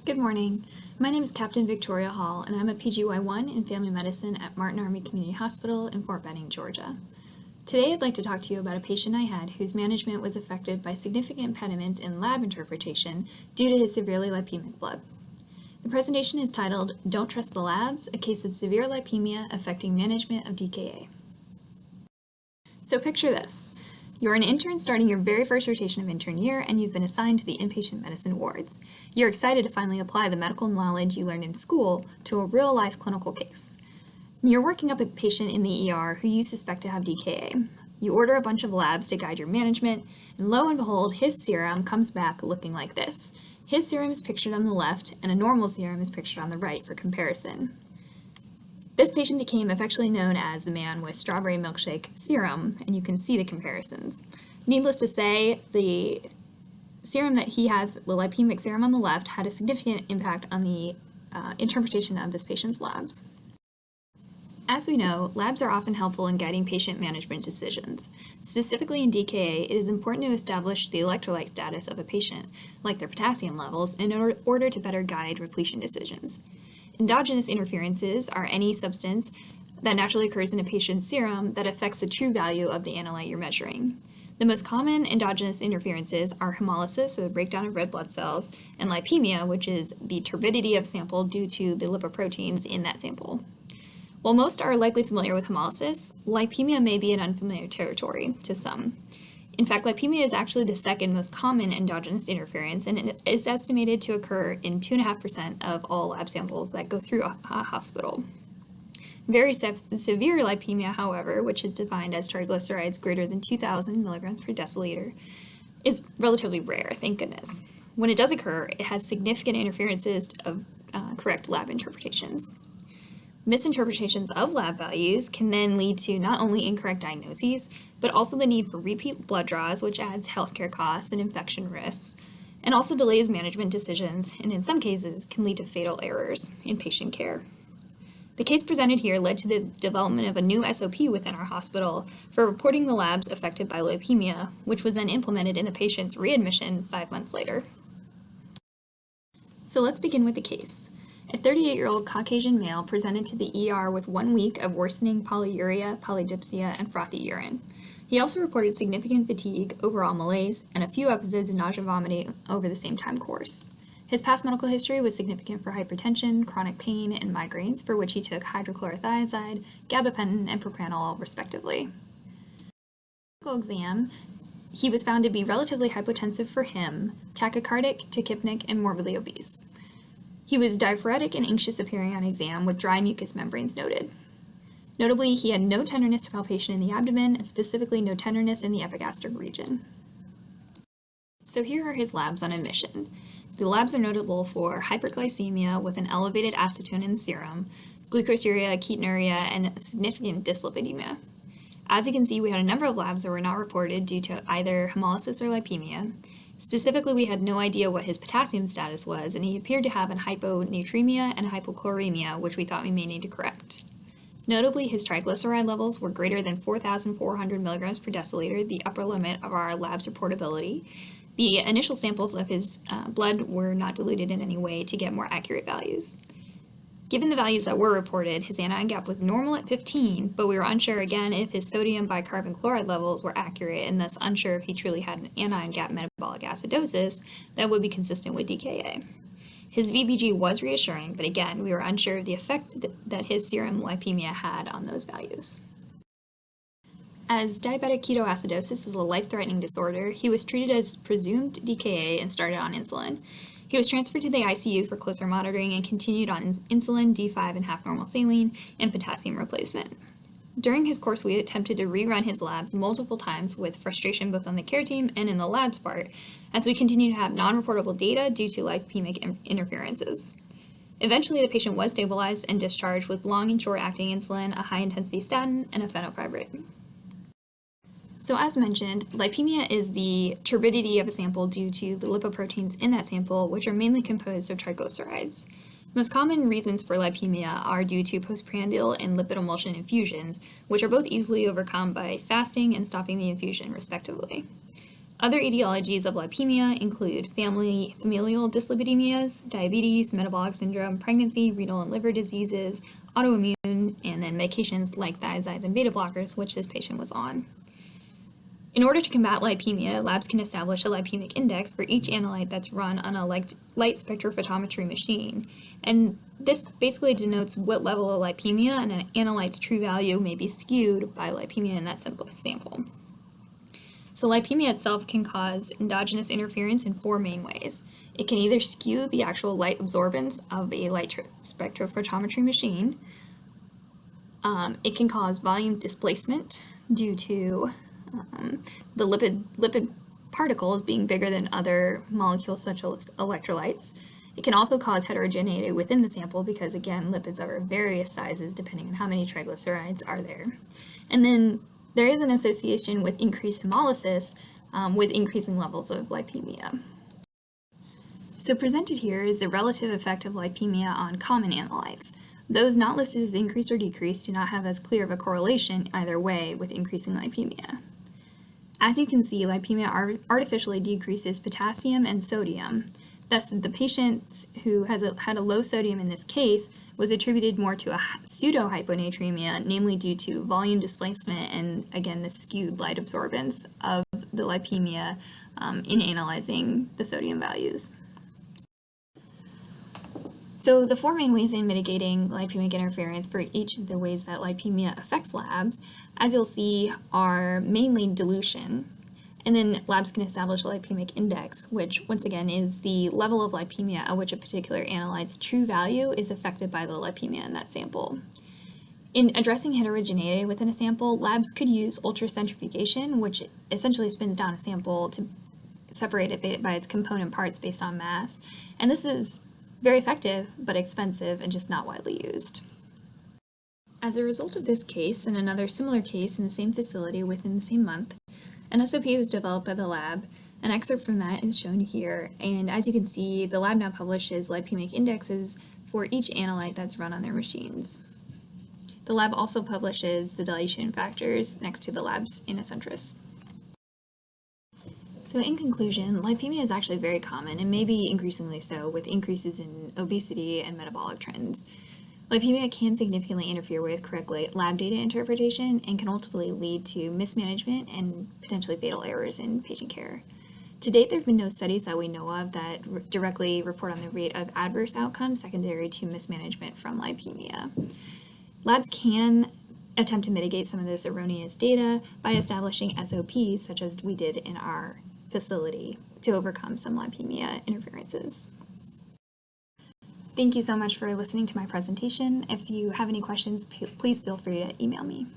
Good morning. My name is Captain Victoria Hall, and I'm a PGY1 in Family Medicine at Martin Army Community Hospital in Fort Benning, Georgia. Today I'd like to talk to you about a patient I had whose management was affected by significant impediments in lab interpretation due to his severely lipemic blood. The presentation is titled, Don't Trust the Labs, a case of severe lipemia affecting management of DKA. So picture this. You're an intern starting your very first rotation of intern year, and you've been assigned to the inpatient medicine wards. You're excited to finally apply the medical knowledge you learned in school to a real-life clinical case. You're working up a patient in the ER who you suspect to have DKA. You order a bunch of labs to guide your management, and lo and behold, his serum comes back looking like this. His serum is pictured on the left, and a normal serum is pictured on the right for comparison. This patient became affectionately known as the man with strawberry milkshake serum, and you can see the comparisons. Needless to say, the serum that he has, the lipemic serum on the left, had a significant impact on the interpretation of this patient's labs. As we know, labs are often helpful in guiding patient management decisions. Specifically in DKA, it is important to establish the electrolyte status of a patient, like their potassium levels, in order to better guide repletion decisions. Endogenous interferences are any substance that naturally occurs in a patient's serum that affects the true value of the analyte you're measuring. The most common endogenous interferences are hemolysis, so the breakdown of red blood cells, and lipemia, which is the turbidity of sample due to the lipoproteins in that sample. While most are likely familiar with hemolysis, lipemia may be an unfamiliar territory to some. In fact, lipemia is actually the second most common endogenous interference, and it is estimated to occur in 2.5% of all lab samples that go through a hospital. Very severe lipemia, however, which is defined as triglycerides greater than 2,000 milligrams per deciliter, is relatively rare, thank goodness. When it does occur, it has significant interferences of correct lab interpretations. Misinterpretations of lab values can then lead to not only incorrect diagnoses, but also the need for repeat blood draws, which adds healthcare costs and infection risks, and also delays management decisions, and in some cases can lead to fatal errors in patient care. The case presented here led to the development of a new SOP within our hospital for reporting the labs affected by lipemia, which was then implemented in the patient's readmission 5 months later. So let's begin with the case. A 38-year-old Caucasian male presented to the ER with 1 week of worsening polyuria, polydipsia, and frothy urine. He also reported significant fatigue, overall malaise, and a few episodes of nausea and vomiting over the same time course. His past medical history was significant for hypertension, chronic pain, and migraines, for which he took hydrochlorothiazide, gabapentin, and propranolol, respectively. Medical exam, he was found to be relatively hypotensive for him, tachycardic, tachypnic, and morbidly obese. He was diaphoretic and anxious appearing on exam with dry mucous membranes noted. Notably, he had no tenderness or palpation in the abdomen, and specifically no tenderness in the epigastric region. So here are his labs on admission. The labs are notable for hyperglycemia with an elevated acetone in the serum, glucosuria, ketonuria, and significant dyslipidemia. As you can see, we had a number of labs that were not reported due to either hemolysis or lipemia. Specifically, we had no idea what his potassium status was, and he appeared to have an hyponatremia and hypochloremia, which we thought we may need to correct. Notably, his triglyceride levels were greater than 4,400 milligrams per deciliter, the upper limit of our lab's reportability. The initial samples of his blood were not diluted in any way to get more accurate values. Given the values that were reported, his anion gap was normal at 15, but we were unsure again if his sodium bicarbonate chloride levels were accurate, and thus unsure if he truly had an anion gap metabolic acidosis that would be consistent with DKA. His VBG was reassuring, but again, we were unsure of the effect that his serum lipemia had on those values. As diabetic ketoacidosis is a life-threatening disorder, he was treated as presumed DKA and started on insulin. He was transferred to the ICU for closer monitoring and continued on insulin, D5 and half-normal saline, and potassium replacement. During his course, we attempted to rerun his labs multiple times with frustration both on the care team and in the labs part, as we continued to have non-reportable data due to lipemic interferences. Eventually, the patient was stabilized and discharged with long and short-acting insulin, a high-intensity statin, and a fenofibrate. So as mentioned, lipemia is the turbidity of a sample due to the lipoproteins in that sample, which are mainly composed of triglycerides. Most common reasons for lipemia are due to postprandial and lipid emulsion infusions, which are both easily overcome by fasting and stopping the infusion, respectively. Other etiologies of lipemia include familial dyslipidemias, diabetes, metabolic syndrome, pregnancy, renal and liver diseases, autoimmune, and then medications like thiazides and beta blockers, which this patient was on. In order to combat lipemia, labs can establish a lipemic index for each analyte that's run on a light spectrophotometry machine. And this basically denotes what level of lipemia and an analyte's true value may be skewed by lipemia in that sample. So lipemia itself can cause endogenous interference in 4 main ways. It can either skew the actual light absorbance of a light spectrophotometry machine. It can cause volume displacement due to the lipid particles being bigger than other molecules such as electrolytes. It can also cause heterogeneity within the sample because, again, lipids are of various sizes depending on how many triglycerides are there. And then there is an association with increased hemolysis with increasing levels of lipemia. So presented here is the relative effect of lipemia on common analytes. Those not listed as increased or decreased do not have as clear of a correlation either way with increasing lipemia. As you can see, lipemia artificially decreases potassium and sodium. Thus, the patient who had a low sodium in this case was attributed more to a pseudo-hyponatremia, namely due to volume displacement and, again, the skewed light absorbance of the lipemia in analyzing the sodium values. So the 4 main ways in mitigating lipemic interference for each of the ways that lipemia affects labs, as you'll see, are mainly dilution. And then labs can establish a lipemic index, which once again is the level of lipemia at which a particular analyte's true value is affected by the lipemia in that sample. In addressing heterogeneity within a sample, labs could use ultracentrifugation, which essentially spins down a sample to separate it by its component parts based on mass. And this is very effective, but expensive and just not widely used. As a result of this case and another similar case in the same facility within the same month, an SOP was developed by the lab. An excerpt from that is shown here, and as you can see, the lab now publishes lipemic indexes for each analyte that's run on their machines. The lab also publishes the dilution factors next to the lab's Innocentris. So in conclusion, lipemia is actually very common and maybe increasingly so with increases in obesity and metabolic trends. Lipemia can significantly interfere with correct lab data interpretation and can ultimately lead to mismanagement and potentially fatal errors in patient care. To date, there have been no studies that we know of that directly report on the rate of adverse outcomes secondary to mismanagement from lipemia. Labs can attempt to mitigate some of this erroneous data by establishing SOPs, such as we did in our facility, to overcome some lipemia interferences. Thank you so much for listening to my presentation. If you have any questions, please feel free to email me.